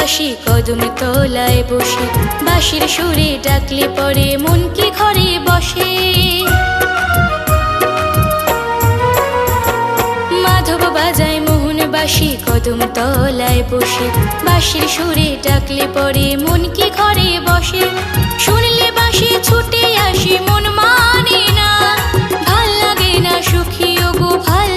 বাঁশি কদম তলায় বসে, বাঁশির সুরে ডাকলে পরে মন কি ঘরে বসে। মাধব বাজায় মোহন বাঁশি কদম তলায় বসে, বাঁশির সুরে ডাকলে পরে মন কি ঘরে বসে। শুনলে বাঁশি ছুটে আসি মন মানে না, ভাল লাগে না সখী ওগো ভাল